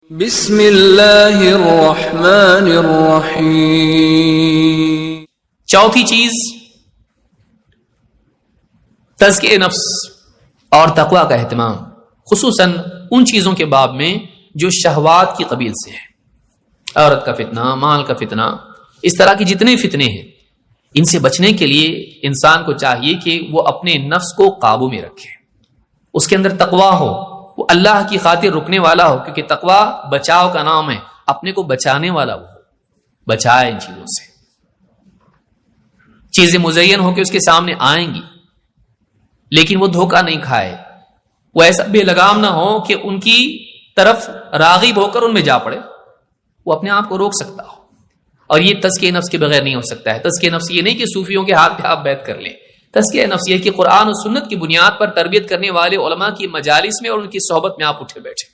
بسم اللہ الرحمن الرحیم۔ چوتھی چیز تزکیہ نفس اور تقوی کا اہتمام، خصوصاً ان چیزوں کے باب میں جو شہوات کی قبیل سے ہیں، عورت کا فتنہ، مال کا فتنہ، اس طرح کی جتنے فتنے ہیں، ان سے بچنے کے لیے انسان کو چاہیے کہ وہ اپنے نفس کو قابو میں رکھے، اس کے اندر تقوی ہو، وہ اللہ کی خاطر رکنے والا ہو، کیونکہ تقوی بچاؤ کا نام ہے، اپنے کو بچانے والا وہ ہو، بچائے ان چیزوں سے، چیزیں مزین ہو کے اس کے سامنے آئیں گی لیکن وہ دھوکہ نہیں کھائے، وہ ایسا بے لگام نہ ہو کہ ان کی طرف راغب ہو کر ان میں جا پڑے، وہ اپنے آپ کو روک سکتا ہو۔ اور یہ تزکیہ نفس کے بغیر نہیں ہو سکتا ہے۔ تزکیہ نفس یہ نہیں کہ صوفیوں کے ہاتھ پہ آپ بیعت کر لیں، تزکیہ نفس یہ کہ قرآن و سنت کی بنیاد پر تربیت کرنے والے علماء کی مجالس میں اور ان کی صحبت میں آپ اٹھے بیٹھے،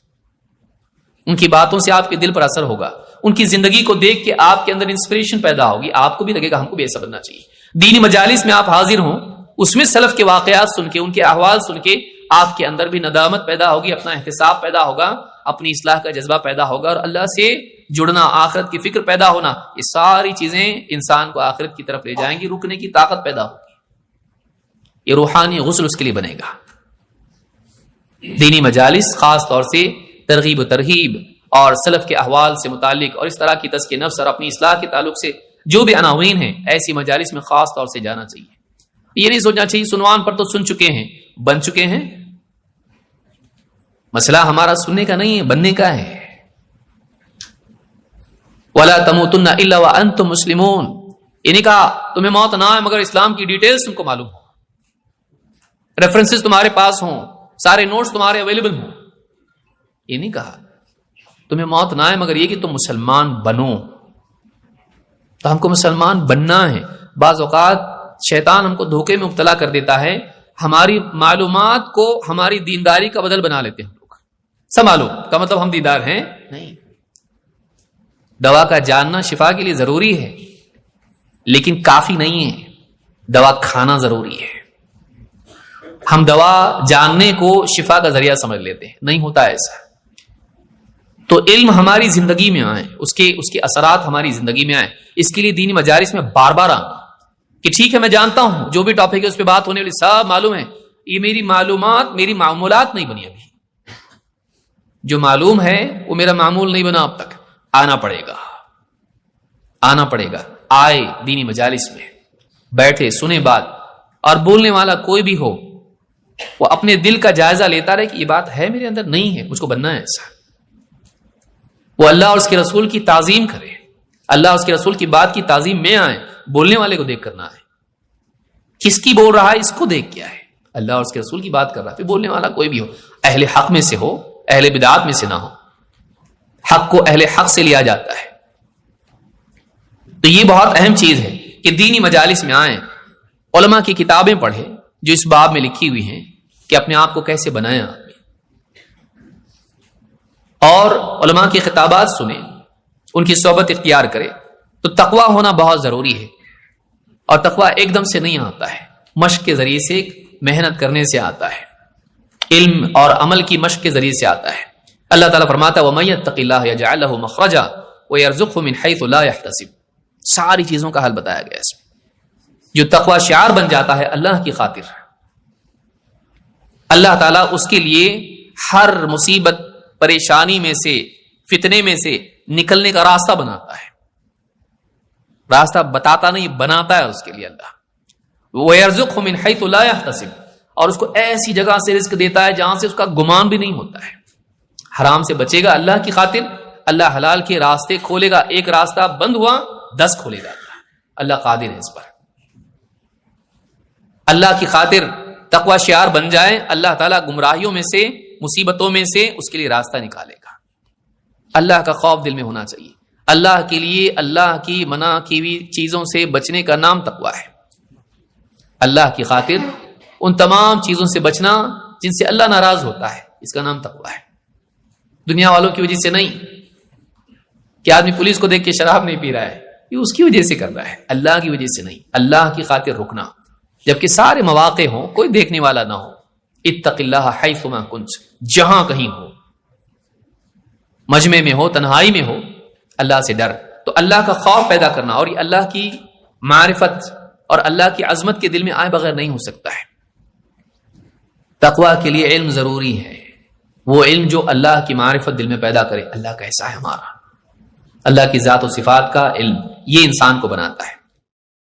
ان کی باتوں سے آپ کے دل پر اثر ہوگا، ان کی زندگی کو دیکھ کے آپ کے اندر انسپریشن پیدا ہوگی، آپ کو بھی لگے گا ہم کو بھی ایسا بننا چاہیے۔ دینی مجالس میں آپ حاضر ہوں، اس میں سلف کے واقعات سن کے، ان کے احوال سن کے آپ کے اندر بھی ندامت پیدا ہوگی، اپنا احتساب پیدا ہوگا، اپنی اصلاح کا جذبہ پیدا ہوگا، اور اللہ سے جڑنا، آخرت کی فکر پیدا ہونا، یہ ساری چیزیں انسان کو آخرت کی طرف لے جائیں گی، رکنے کی طاقت پیدا ہوگی، یہ روحانی غسل اس کے لیے بنے گا۔ دینی مجالس خاص طور سے ترغیب و ترہیب اور سلف کے احوال سے متعلق اور اس طرح کی تزکیہ نفس اور اپنی اصلاح کے تعلق سے جو بھی عناوین ہیں، ایسی مجالس میں خاص طور سے جانا چاہیے۔ یہ نہیں سوچنا چاہیے سنوان پر تو سن چکے ہیں، بن چکے ہیں، مسئلہ ہمارا سننے کا نہیں ہے، بننے کا ہے۔ وَلَا تَمُوتُنَّ إِلَّا وَأَنْتُمْ مُسْلِمُونَ، یہ نہیں کہا تمہیں موت نہ آئے مگر اسلام کی ڈیٹیلز تم کو معلوم ہو، ریفرنسز تمہارے پاس ہوں، سارے نوٹس تمہارے اویلیبل ہوں، یہ نہیں کہا تمہیں موت نہ آئے مگر یہ کہ تم مسلمان بنو۔ تو ہم کو مسلمان بننا ہے۔ بعض اوقات شیطان ہم کو دھوکے میں مبتلا کر دیتا ہے، ہماری معلومات کو ہماری دینداری کا بدل بنا لیتے ہیں ہم لوگ، سب معلوم کا مطلب ہم دیندار ہیں نہیں۔ دوا کا جاننا شفا کے لیے ضروری ہے لیکن کافی نہیں ہے، دوا کھانا ضروری ہے۔ ہم دوا جاننے کو شفا کا ذریعہ سمجھ لیتے ہیں، نہیں ہوتا ایسا۔ تو علم ہماری زندگی میں آئے، اس کے اثرات ہماری زندگی میں آئے، اس کے لیے دینی مجالس میں بار بار آنا کہ ٹھیک ہے میں جانتا ہوں جو بھی ٹاپک ہے اس پہ بات ہونے والی سب معلوم ہے، یہ میری معلومات میری معمولات نہیں بنی، ابھی جو معلوم ہے وہ میرا معمول نہیں بنا، اب تک آنا پڑے گا۔ آئے دینی مجالس میں بیٹھے، سنے بات، اور بولنے والا کوئی بھی ہو وہ اپنے دل کا جائزہ لیتا رہے کہ یہ بات ہے میرے اندر، نہیں ہے، مجھ کو بننا ہے ایسا۔ وہ اللہ اور اس کے رسول کی تعظیم کرے، اللہ اور اس کے رسول کی بات کی تعظیم میں آئے، بولنے والے کو دیکھ کرنا ہے، کس کی بول رہا ہے اس کو دیکھ کیا ہے، اللہ اور اس کے رسول کی بات کر رہا ہے، پھر بولنے والا کوئی بھی ہو، اہل حق میں سے ہو، اہل بدعات میں سے نہ ہو، حق کو اہل حق سے لیا جاتا ہے۔ تو یہ بہت اہم چیز ہے کہ دینی مجالس میں آئیں، علماء کی کتابیں پڑھیں جو اس باب میں لکھی ہوئی ہیں کہ اپنے آپ کو کیسے بنائیں آدمی، اور علماء کی خطابات سنیں، ان کی صحبت اختیار کرے۔ تو تقوی ہونا بہت ضروری ہے، اور تقوی ایک دم سے نہیں آتا ہے، مشق کے ذریعے سے، محنت کرنے سے آتا ہے، علم اور عمل کی مشق کے ذریعے سے آتا ہے۔ اللہ تعالیٰ فرماتا ہے وَمَن يَتَّقِ اللَّهَ يَجْعَل لَهُ مَخْرَجًا وَيَرْزُقْهُ مِنْ حَيْثُ لَا يَحْتَسِبُ، ساری چیزوں کا حل بتایا گیا اس میں۔ جو تقوی شعار بن جاتا ہے اللہ کی خاطر، اللہ تعالیٰ اس کے لیے ہر مصیبت، پریشانی میں سے، فتنے میں سے نکلنے کا راستہ بناتا ہے، راستہ بتاتا نہیں بناتا ہے اس کے لیے اللہ۔ وَيَرْزُقْهُ مِنْ حَيْثُ لَا يَحْتَسِبُ، اور اس کو ایسی جگہ سے رزق دیتا ہے جہاں سے اس کا گمان بھی نہیں ہوتا ہے۔ حرام سے بچے گا اللہ کی خاطر، اللہ حلال کے راستے کھولے گا، ایک راستہ بند ہوا 10 کھولے گا، اللہ قادر ہے اس پر۔ اللہ کی خاطر تقوی شعار بن جائے، اللہ تعالیٰ گمراہیوں میں سے، مصیبتوں میں سے اس کے لیے راستہ نکالے گا۔ اللہ کا خوف دل میں ہونا چاہیے، اللہ کے لیے اللہ کی منع کی ہوئی چیزوں سے بچنے کا نام تقوی ہے۔ اللہ کی خاطر ان تمام چیزوں سے بچنا جن سے اللہ ناراض ہوتا ہے، اس کا نام تقوی ہے۔ دنیا والوں کی وجہ سے نہیں کہ آدمی پولیس کو دیکھ کے شراب نہیں پی رہا ہے، یہ اس کی وجہ سے کر رہا ہے، اللہ کی وجہ سے نہیں، اللہ کی خاطر رکنا، جبکہ سارے مواقع ہوں، کوئی دیکھنے والا نہ ہو۔ اتق اللہ حیثما کنت، جہاں کہیں ہو، مجمع میں ہو، تنہائی میں ہو، اللہ سے ڈر. تو اللہ کا خوف پیدا کرنا اور یہ اللہ کی معرفت اور اللہ کی عظمت کے دل میں آئے بغیر نہیں ہو سکتا ہے. تقویٰ کے لیے علم ضروری ہے، وہ علم جو اللہ کی معرفت دل میں پیدا کرے. اللہ کیسا ہے ہمارا، اللہ کی ذات و صفات کا علم، یہ انسان کو بناتا ہے.